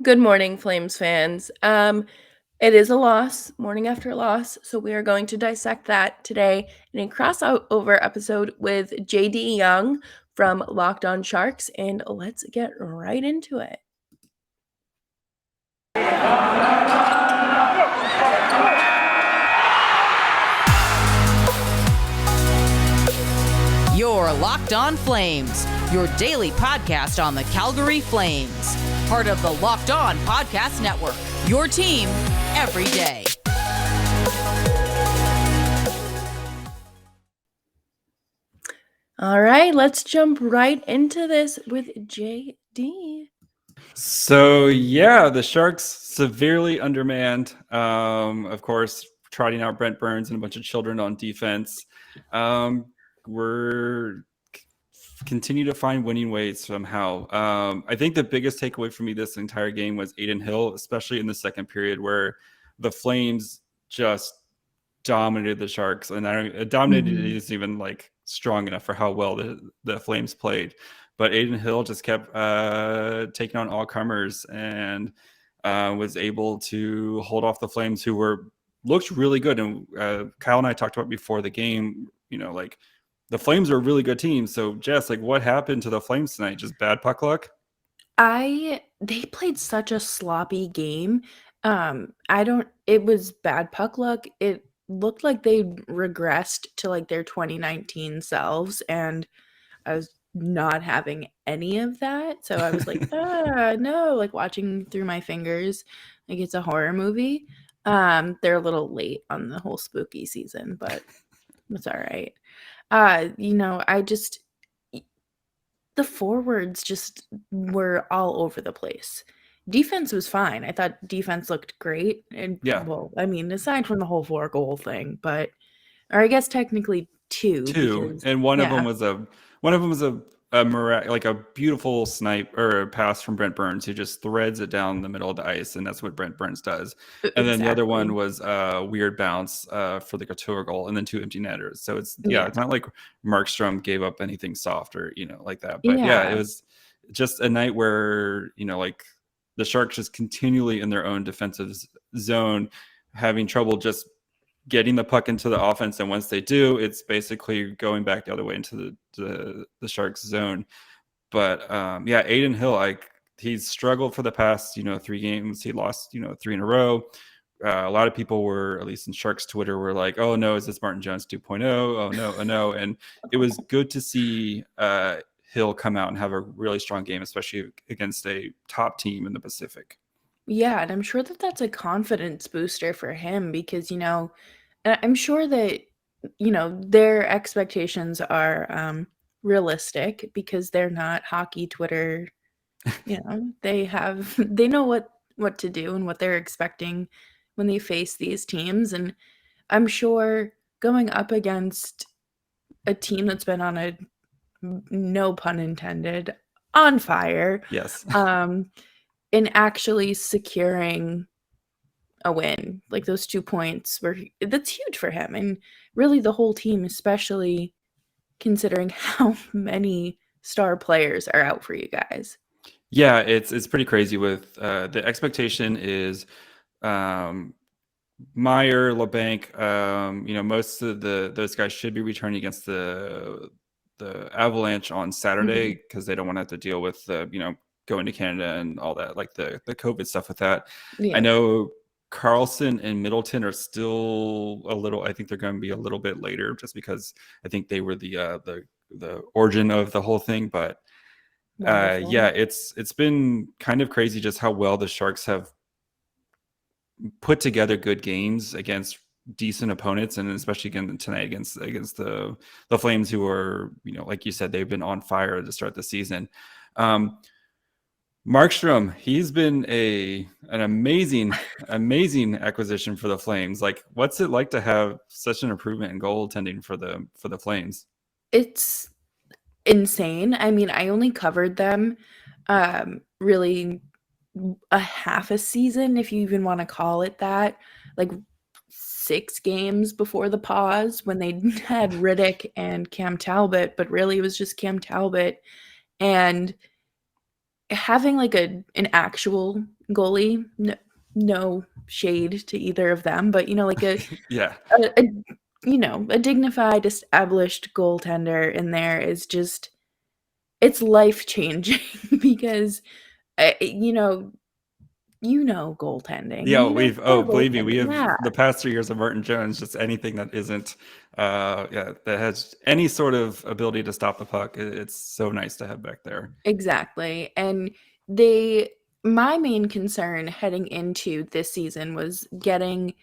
Good morning, Flames fans. It is a loss, morning after a loss, so we are going to dissect that today in a crossover episode with JD Young from Locked On Sharks, and let's get right into it. You're Locked On Flames, your daily podcast on the Calgary Flames. Part of the Locked On Podcast Network, your team every day. All right, let's jump right into this with JD. So the Sharks severely undermanned. Of course, trotting out Brent Burns and a bunch of children on defense. We're continue to find winning ways somehow. I think the biggest takeaway for me this entire game was Adin Hill, especially in the second period, where the Flames just dominated the Sharks, and dominated isn't even like strong enough for how well the Flames played. But Adin Hill just kept taking on all comers and was able to hold off the Flames, who looked really good. And Kyle and I talked about before the game, like the Flames are a really good team. So Jess, like, what happened to the Flames tonight? Just bad puck luck? They played such a sloppy game. It was bad puck luck. It looked like they regressed to like their 2019 selves, and I was not having any of that. So I was like, no, like watching through my fingers, like it's a horror movie. They're a little late on the whole spooky season, but it's all right. The forwards just were all over the place. Defense was fine. I thought defense looked great. And well, I mean, aside from the whole 4-goal thing, or I guess technically two, because, and one of them was a beautiful snipe or a pass from Brent Burns, who just threads it down the middle of the ice, and that's what Brent Burns does. And then the other one was a weird bounce for the Couture goal, and then 2 empty netters. So it's not like Markstrom gave up anything soft or like that. But it was just a night where like the Sharks just continually in their own defensive zone, having trouble just getting the puck into the offense, and once they do, it's basically going back the other way into the Sharks zone. But Adin Hill, he's struggled for the past 3 games. He lost 3 in a row. A lot of people were, at least in Sharks Twitter, were like, "Oh no, is this Martin Jones 2.0? Oh no!" And it was good to see Hill come out and have a really strong game, especially against a top team in the Pacific. Yeah, and I'm sure that that's a confidence booster for him because I'm sure that their expectations are realistic because they're not hockey Twitter. They know what to do and what they're expecting when they face these teams, and I'm sure going up against a team that's been on a, no pun intended, on fire. Yes. In actually securing a win, like those 2 points that's huge for him, and really the whole team, especially considering how many star players are out for you guys. Yeah, it's pretty crazy. With the expectation is Meyer, LeBanc, most of those guys should be returning against the Avalanche on Saturday because they don't want to have to deal with going to Canada and all that, like the COVID stuff with that. Yeah. I know Carlson and Middleton are still I think they're going to be a little bit later, just because I think they were the origin of the whole thing. But it's been kind of crazy just how well the Sharks have put together good games against decent opponents, and especially again tonight against the Flames, who are, like you said, they've been on fire to start the season. Markstrom, he's been an amazing acquisition for the Flames. Like, what's it like to have such an improvement in goaltending for the Flames? It's insane. I mean, I only covered them really a half a season, if you even want to call it that, like 6 games before the pause when they had Riddick and Cam Talbot, but really it was just Cam Talbot. And having like an actual goalie, no shade to either of them, but like Yeah. a dignified, established goaltender in there is just it's life changing because goaltending Yeah, and poor believe me, we goaltending. have Yeah, the past 3 years of Martin Jones, just anything that isn't that has any sort of ability to stop the puck. It's so nice to have back there. exactly. And my main concern heading into this season was getting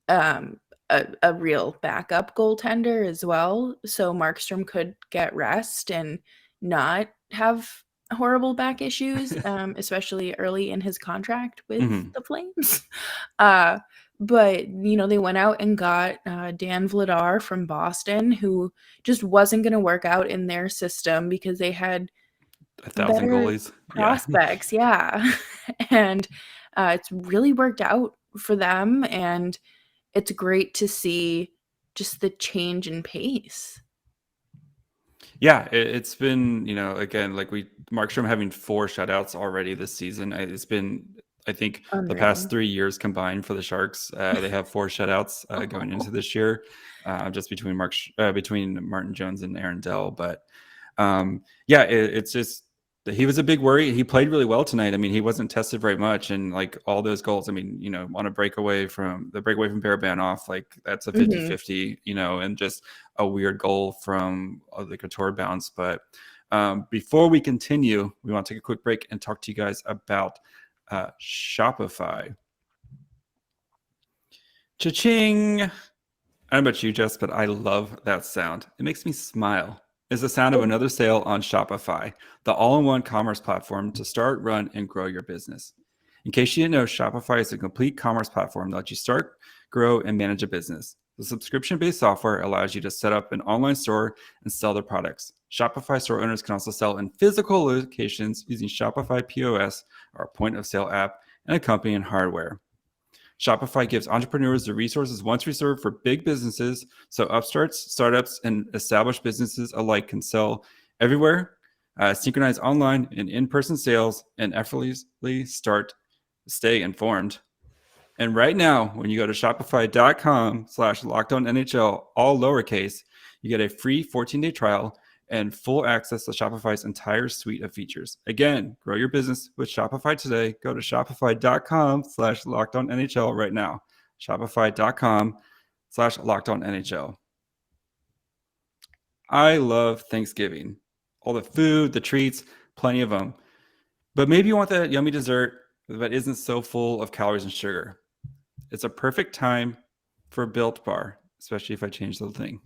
um a real backup goaltender as well, so Markstrom could get rest and not have horrible back issues, especially early in his contract with Hmm. the Flames. Uh, but they went out and got Dan Vladar from Boston, who just wasn't going to work out in their system because they had 1,000 better goalies. Yeah. prospects, yeah. And it's really worked out for them, and it's great to see just the change in pace. Yeah, it's been, again, like Markstrom having 4 shutouts already this season. It's been, I think, the past Unreal. 3 years combined for the Sharks. They have 4 shutouts going into this year, just between Martin Jones and Aaron Dell. But yeah, it's just he was a big worry. He played really well tonight. I mean, he wasn't tested very much, and like all those goals. I mean, on a breakaway from Barabanov, like that's a Mhm. 50-50, and just a weird goal from the Couture bounce. But before we continue, we want to take a quick break and talk to you guys about Shopify. Cha-ching! I don't know about you, Jess, but I love that sound. It makes me smile. It's the sound of another sale on Shopify, the all-in-one commerce platform to start, run, and grow your business. In case you didn't know, Shopify is a complete commerce platform that lets you start, grow, and manage a business. The subscription-based software allows you to set up an online store and sell their products. Shopify store owners can also sell in physical locations using Shopify POS, our point-of-sale app, and accompanying hardware. Shopify gives entrepreneurs the resources once reserved for big businesses, so upstarts, startups, and established businesses alike can sell everywhere, synchronize online and in-person sales, and effortlessly stay informed. And right now, when you go to shopify.com/lockedonnhl, all lowercase, you get a free 14-day trial and full access to Shopify's entire suite of features. Again, grow your business with Shopify today. Go to shopify.com/lockedonnhl right now. Shopify.com/lockedonnhl. I love Thanksgiving. All the food, the treats, plenty of them. But maybe you want that yummy dessert that isn't so full of calories and sugar. It's a perfect time for a Built Bar, especially if I change the thing.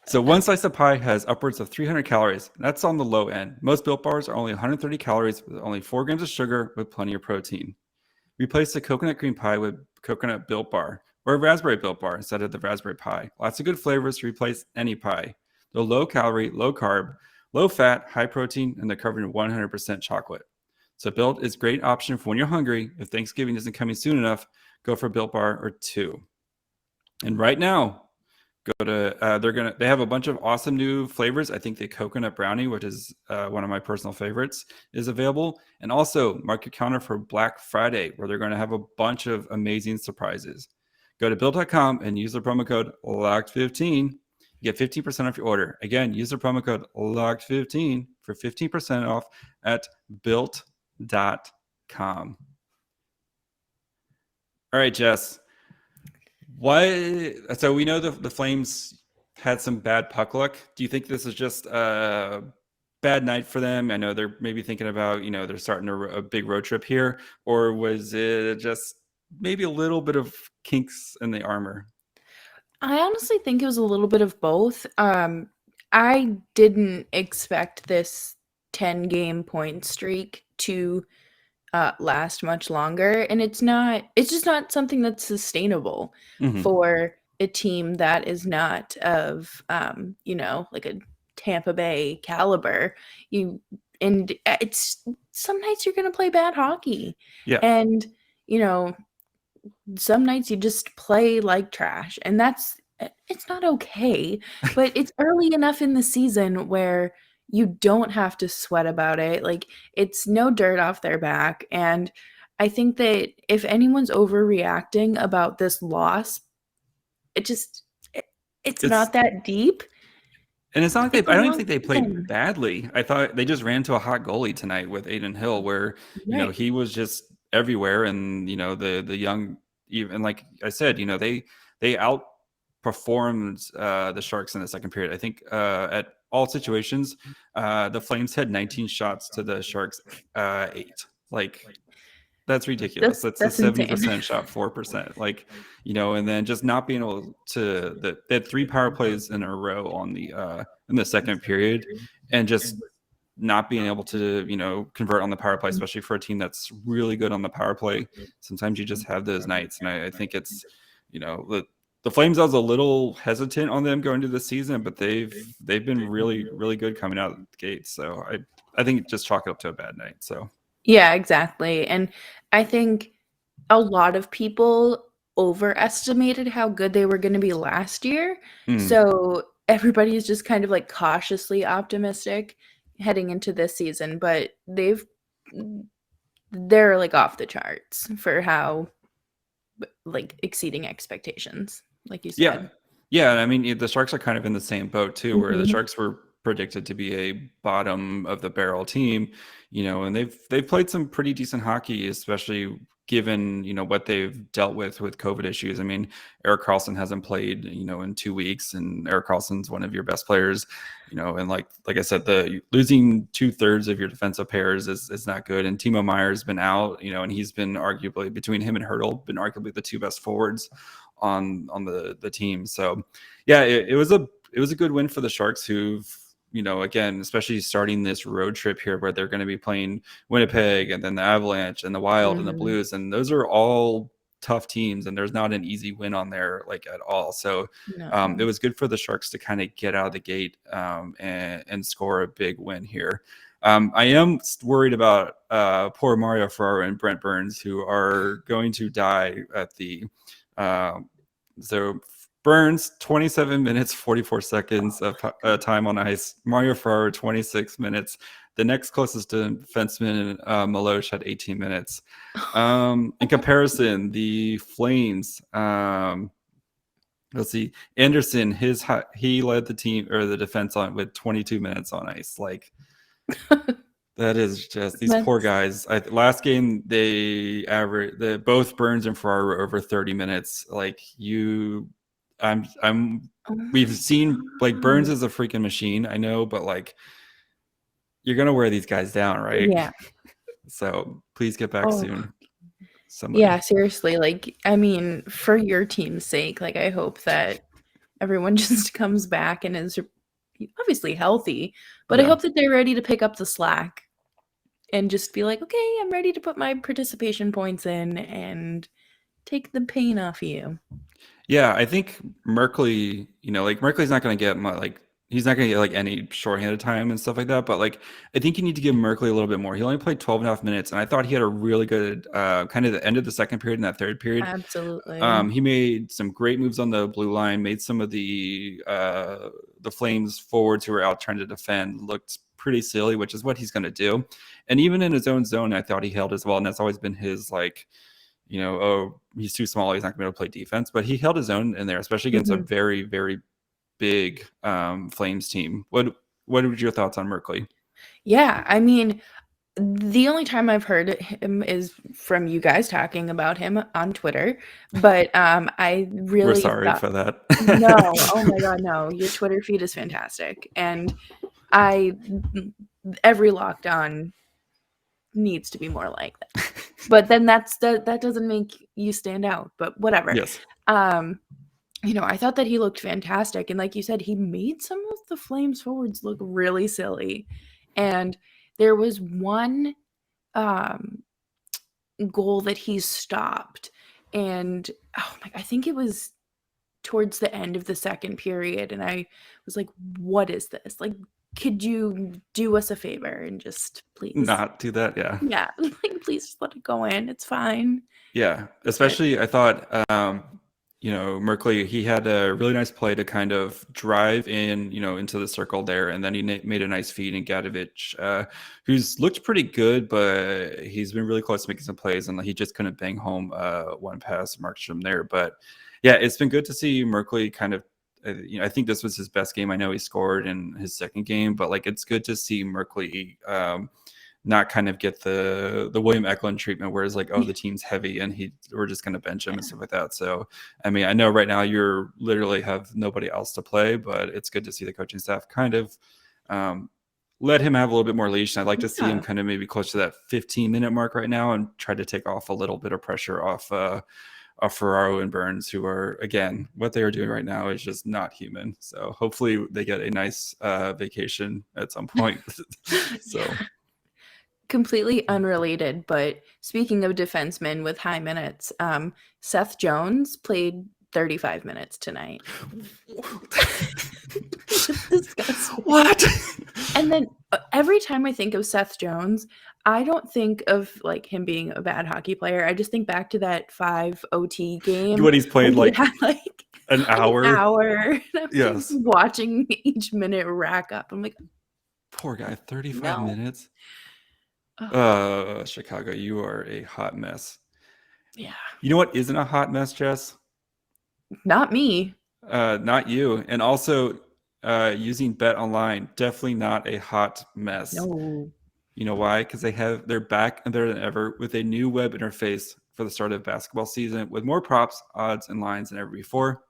So one slice of pie has upwards of 300 calories. That's on the low end. Most Built Bars are only 130 calories with only 4 grams of sugar with plenty of protein. Replace the coconut cream pie with coconut Built Bar or a raspberry Built Bar instead of the raspberry pie. Lots of good flavors to replace any pie. They're low calorie, low carb, low fat, high protein, and they're covered in 100% chocolate. So Built is a great option for when you're hungry. If Thanksgiving isn't coming soon enough, go for a Built Bar or 2. And right now, go to they have a bunch of awesome new flavors. I think the coconut brownie, which is one of my personal favorites, is available. And also mark your calendar for Black Friday, where they're going to have a bunch of amazing surprises. Go to build.com and use the promo code LOCKED15. You get 15% off your order. Again, use the promo code LOCKED15 for 15% off at built.com. All right, Jess. So we know the Flames had some bad puck luck. Do you think this is just a bad night for them? I know they're maybe thinking about, they're starting a big road trip here, or was it just maybe a little bit of kinks in the armor? I honestly think it was a little bit of both. I didn't expect this 10-game point streak to last much longer, and it's just not something that's sustainable Mm-hmm. for a team that is not of like a Tampa Bay caliber. It's some nights you're going to play bad hockey, Yeah. and you know some nights you just play like trash, and it's not okay. But it's early enough in the season where you don't have to sweat about it. Like, it's no dirt off their back. And I think that if anyone's overreacting about this loss, it just it's It's not that deep. And it's not like It's a I don't even long think they played season. badly. I thought they just ran to a hot goalie tonight with Aiden Hill, where Right. he was just everywhere, and the young, even like I said, they outperformed the Sharks in the second period. I think at all situations, the Flames had 19 shots to the Sharks 8. Like, that's ridiculous. That's a That's insane. 70% shot, 4%. And then just not being able to they had 3 power plays in a row on the in the second period, and just not being able to, convert on the power play, especially for a team that's really good on the power play. Sometimes you just have those nights. And I think it's, the Flames, I was a little hesitant on them going to the season, but they've been really, really good coming out of the gate. So I think just chalk it up to a bad night. So Yeah, exactly. And I think a lot of people overestimated how good they were going to be last year. mm. So everybody is just kind of like cautiously optimistic heading into this season, but they're like off the charts for how like exceeding expectations, like you Yeah. said. Yeah, and I mean, the Sharks are kind of in the same boat too, where the Mhm. Sharks were predicted to be a bottom of the barrel team, and they've played some pretty decent hockey, especially given, what they've dealt with COVID issues. I mean, Erik Karlsson hasn't played, in 2 weeks, and Erik Karlsson's one of your best players, and like I said, the losing 2/3 of your defensive pairs is not good. And Timo Meyer's been out, and he's been arguably, between him and Hurdle, been arguably the 2 best forwards on the team. So yeah, it was a good win for the Sharks, who've, again, especially starting this road trip here, where they're going to be playing Winnipeg and then the Avalanche and the Wild and the Mhm. Blues, and those are all tough teams, and there's not an easy win on there, like, at all. So it No. was good for the Sharks to kind of get out of the gate, and score a big win here. I am worried about poor Mario Ferraro and Brent Burns, who are going to die at the so Burns, 27 minutes, 44 seconds of time on ice. Mario Ferraro, 26 minutes. The next closest defenseman, Maloche, had 18 minutes. In comparison, the Flames, let's see, Anderson, he led the team, or the defense, on with 22 minutes on ice. Like, that is just these poor That's guys. Last game, they averaged, both Burns and Ferraro were over 30 minutes. Like, I'm oh we've my seen, like, Burns god. is a freaking machine, I know, but like, you're gonna wear these guys down, right? Yeah. So please get back Oh, soon, somebody. yeah, seriously, like, I mean, for your team's sake, like, I hope that everyone just comes back and is obviously healthy, but I Yeah. hope that they're ready to pick up the slack and just be like, "Okay, I'm ready to put my participation points in and take the pain off you." Yeah, I think Merkley, like, Merkley's not going to get he's not going to get, like, any shorthanded time and stuff like that. But like, I think you need to give Merkley a little bit more. He only played 12 and a half minutes, and I thought he had a really good kind of the end of the second period and that third period. Absolutely. He made some great moves on the blue line, made some of the Flames forwards who were out trying to defend looked pretty silly, which is what he's going to do. And even in his own zone, I thought he held as well, and that's always been his, like, oh, he's too small, he's not going to be able to play defense. But he held his own in there, especially against a Mhm. very, very big Flames team. What were your thoughts on Merkley? Yeah, I mean, the only time I've heard him is from you guys talking about him on Twitter, but, I We're really sorry thought for that. no, oh my god, no, your Twitter feed is fantastic, and I every Locked On needs to be more like that. But then that doesn't make you stand out, but whatever. Yes. Um, I thought that he looked fantastic, and like you said, he made some of the Flames forwards look really silly, and there was one, um, goal that he stopped, and, oh my I think it was towards the end of the second period, and I was like, "What is this? Like, could you do us a favor and just please" Not do that, yeah. yeah, like, "Please just let it go in, it's fine." Yeah, But especially I thought, Merkley, he had a really nice play to kind of drive in, into the circle there. And then he made a nice feed in Gadovich, who's looked pretty good, but he's been really close to making some plays. And he just couldn't bang home one pass Markstrom there. But yeah, it's been good to see Merkley kind of, I think this was his best game. I know he scored in his second game, but like it's good to see Merkley not kind of get the William Eklund treatment where it's like, oh, the team's heavy and we're just going to bench him and stuff like that. So, I mean, I know right now you're literally have nobody else to play, but it's good to see the coaching staff kind of let him have a little bit more leash. And I'd like to see him kind of maybe close to that 15-minute mark right now and try to take off a little bit of pressure off Ferraro and Burns, who are, again, what they are doing right now is just not human. So hopefully they get a nice vacation at some point. So. Completely unrelated, but speaking of defensemen with high minutes, Seth Jones played 35 minutes tonight. It's disgusting. What? And then every time I think of Seth Jones, I don't think of like him being a bad hockey player. I just think back to that 5 OT game. What he's played like, had, like an hour. An hour. Yes. Watching each minute rack up. I'm like, poor guy, 35 minutes. Chicago, you are a hot mess. Yeah. You know what isn't a hot mess, Jess? Not me. Not you. And also using Bet Online, definitely not a hot mess. No. You know why? Because they're back and better than ever with a new web interface for the start of basketball season with more props, odds, and lines than ever before.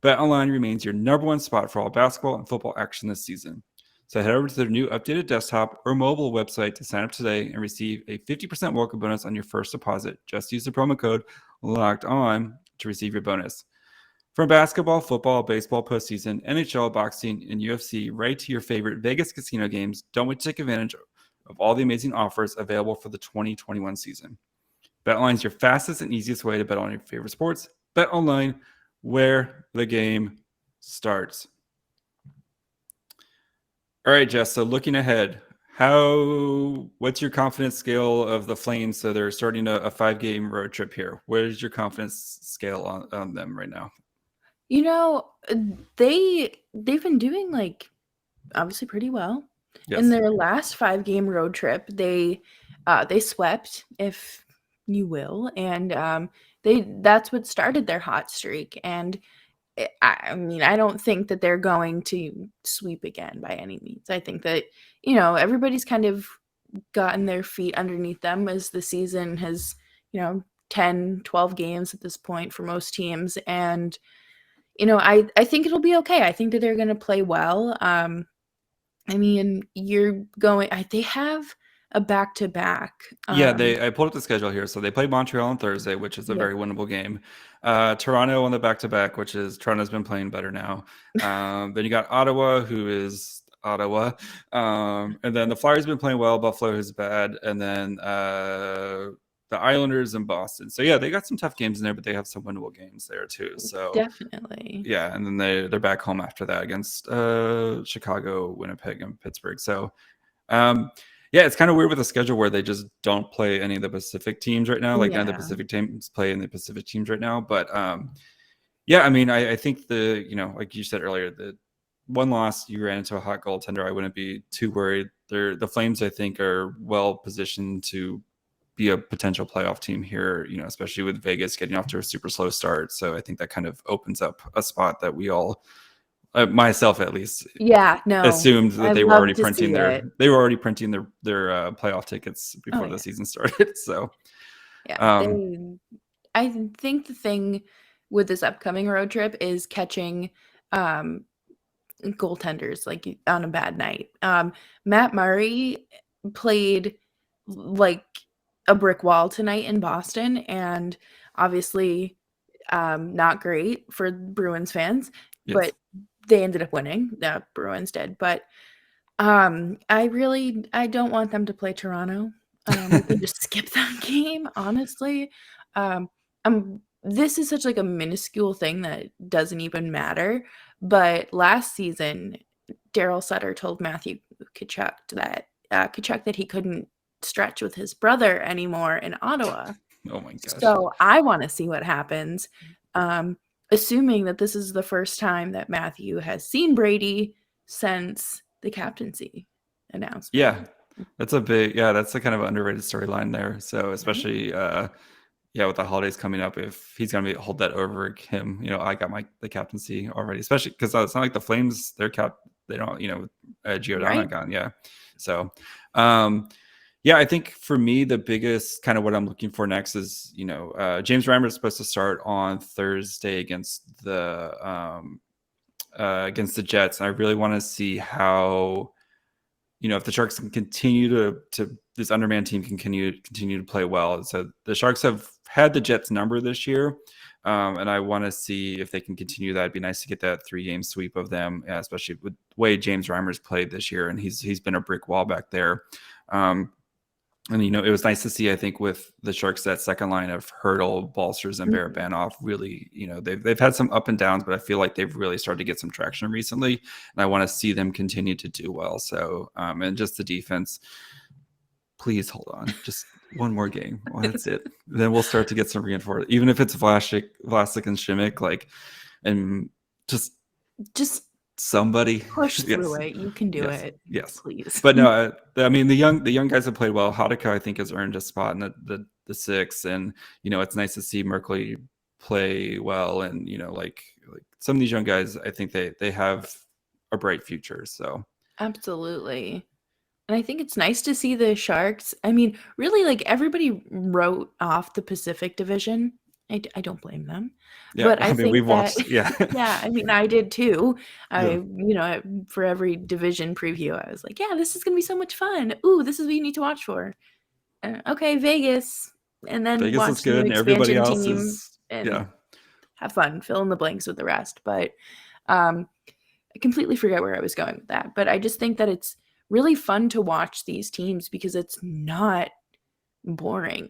Bet Online remains your number one spot for all basketball and football action this season. So head over to their new updated desktop or mobile website to sign up today and receive a 50% welcome bonus on your first deposit. Just use the promo code LOCKEDON to receive your bonus. From basketball, football, baseball, postseason, NHL, boxing, and UFC, right to your favorite Vegas casino games, don't wait to take advantage of all the amazing offers available for the 2021 season. BetOnline is your fastest and easiest way to bet on your favorite sports. BetOnline, where the game starts. All right, Jess. So looking ahead, what's your confidence scale of the Flames? So they're starting a 5-game road trip here. What is your confidence scale on them right now? They've been doing like obviously pretty well. Yes. In their last 5-game road trip, they swept, if you will, and that's what started their hot streak. And I mean, I don't think that they're going to sweep again by any means. I think that, everybody's kind of gotten their feet underneath them as the season has, 10, 12 games at this point for most teams. And, I think it'll be okay. I think that they're going to play well. I mean, they have a back-to-back. I pulled up the schedule here. So they play Montreal on Thursday, which is a very winnable game. Toronto on the back-to-back, which is Toronto's been playing better now. Then you got Ottawa, who is Ottawa. And then the Flyers have been playing well. Buffalo is bad. And then the Islanders and Boston. So yeah, they got some tough games in there, but they have some winnable games there too. So definitely. Yeah, and then they're back home after that against Chicago, Winnipeg, and Pittsburgh. So yeah, it's kind of weird with the schedule where they just don't play any of the Pacific teams right now. Like none of the Pacific teams play in the Pacific teams right now. But yeah, I mean, I think like you said earlier, the one loss, you ran into a hot goaltender. I wouldn't be too worried. The Flames, I think, are well positioned to be a potential playoff team here, especially with Vegas getting off to a super slow start. So I think that kind of opens up a spot that we all, myself at least, assumed that they were already printing their playoff tickets before the season started. So I think the thing with this upcoming road trip is catching goaltenders like on a bad night. Matt Murray played like a brick wall tonight in Boston, and obviously not great for Bruins fans, but they ended up winning. The Bruins did, but I don't want them to play Toronto. We can just skip that game, honestly. This is such like a minuscule thing that doesn't even matter. But last season, Daryl Sutter told Matthew Tkachuk that he couldn't stretch with his brother anymore in Ottawa. Oh my gosh. So I want to see what happens. assuming that this is the first time that Matthew has seen Brady since the captaincy announcement. Yeah, that's a kind of underrated storyline there. So especially with the holidays coming up, if he's gonna hold that over him, I got the captaincy already, especially because it's not like the Flames, they don't, Giordano Right. gone, yeah. So, I think for me the biggest kind of what I'm looking for next is James Reimer is supposed to start on Thursday against the Jets, and I really want to see how if the Sharks can continue to this underman team can continue to play well. So the Sharks have had the Jets number this year, and I want to see if they can continue that. It'd be nice to get that 3-game sweep of them, especially with the way James Reimer's played this year, and he's been a brick wall back there. And it was nice to see, I think, with the Sharks, that second line of Hurdle, Balcers, and Barabanov really, they've had some up and downs, but I feel like they've really started to get some traction recently, and I want to see them continue to do well. So, and just the defense, please hold on, just one more game. Well, that's it. Then we'll start to get some reinforcement, even if it's Vlasic and Šimik, and just somebody push through it. You can do it. Yes, please. But no, I mean the young guys have played well. Hadaka, I think, has earned a spot in the six, and it's nice to see Merkley play well, and like some of these young guys, I think they have a bright future. So absolutely. And I think it's nice to see the Sharks. I mean, really, like, everybody wrote off the Pacific Division. I don't blame them. Yeah, but I mean, we've watched. Yeah, yeah. I mean, I did too. For every division preview, I was like, yeah, this is gonna be so much fun. Ooh, this is what you need to watch for. Okay, Vegas, and then Vegas watch is good, and the everybody expansion else team is and have fun, fill in the blanks with the rest. But I completely forget where I was going with that. But I just think that it's really fun to watch these teams because it's not boring.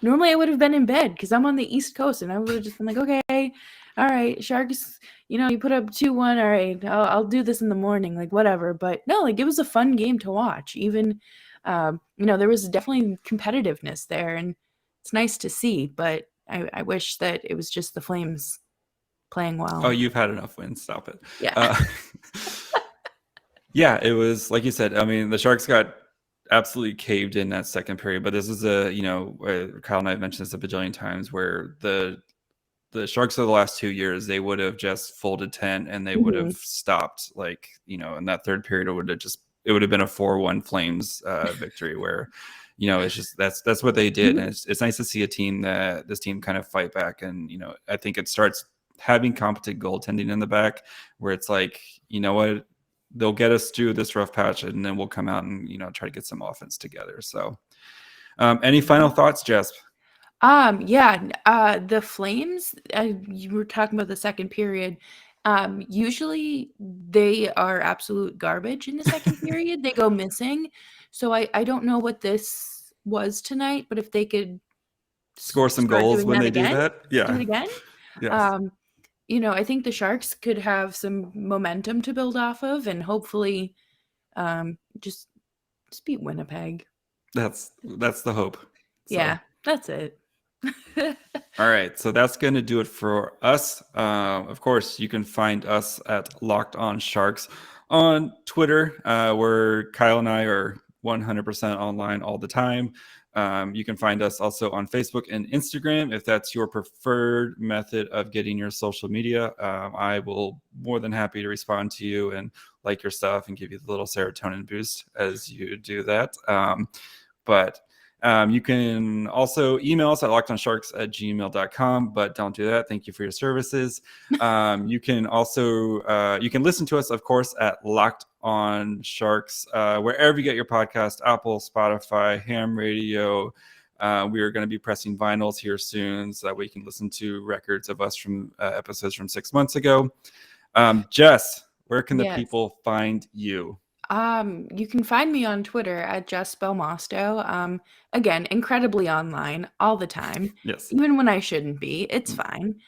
Normally I would have been in bed because I'm on the East Coast, and I would have just been like, okay, all right, Sharks, you put up 2-1, all right, I'll do this in the morning, like, whatever. But no, like, it was a fun game to watch. Even, there was definitely competitiveness there, and it's nice to see. But I wish that it was just the Flames playing well. Oh, you've had enough wins. Stop it. Yeah. Yeah, it was like you said. I mean, the Sharks got absolutely caved in that second period, but this is Kyle and I have mentioned this a bajillion times, where the Sharks of the last 2 years, they would have just folded 10 and they would have stopped, in that third period. It would have been a 4-1 Flames victory, where it's just that's what they did. And it's nice to see this team kind of fight back. And I think it starts having competent goaltending in the back, where it's like, what, they'll get us through this rough patch, and then we'll come out and try to get some offense together. So any final thoughts, Jess? The Flames, you were talking about the second period. Usually they are absolute garbage in the second period. They go missing. So I don't know what this was tonight, but if they could score some goals when they do that. Do it again. Yes. I think the Sharks could have some momentum to build off of, and hopefully just beat Winnipeg. That's the hope. So. Yeah, that's it. All right, so that's going to do it for us. Of course, you can find us at Locked On Sharks on Twitter, where Kyle and I are 100% online all the time. You can find us also on Facebook and Instagram if that's your preferred method of getting your social media. I will more than happy to respond to you and like your stuff and give you the little serotonin boost as you do that. But you can also email us at lockedonsharks@gmail.com, but don't do that. Thank you for your services. You can also you can listen to us, of course, at Locked On Sharks, wherever you get your podcast, Apple, Spotify, Ham Radio. We are going to be pressing vinyls here soon, so that we can listen to records of us from episodes from 6 months ago. Jess, where can the people find you? You can find me on Twitter at Jess Belmosto. Again, incredibly online all the time. Yes. Even when I shouldn't be, it's fine.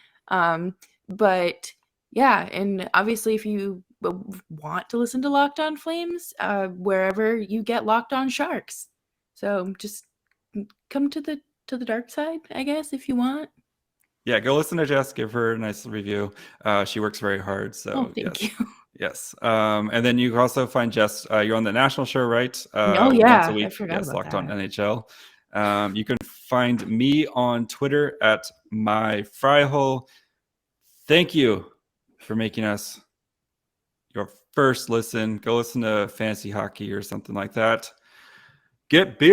But yeah, and obviously if you want to listen to Locked On Flames, wherever you get Locked On Sharks. So just come to the dark side, I guess, if you want. Yeah, go listen to Jess. Give her a nice review. She works very hard. So Thank yes. you. Yes. And then you can also find Jess. You're on the national show, right? Oh Once yeah, a I week. forgot Yes, about Locked On that. NHL. You can find me on Twitter at myfryhole. Thank you for making us your first listen. Go listen to Fantasy Hockey or something like that. Get beer.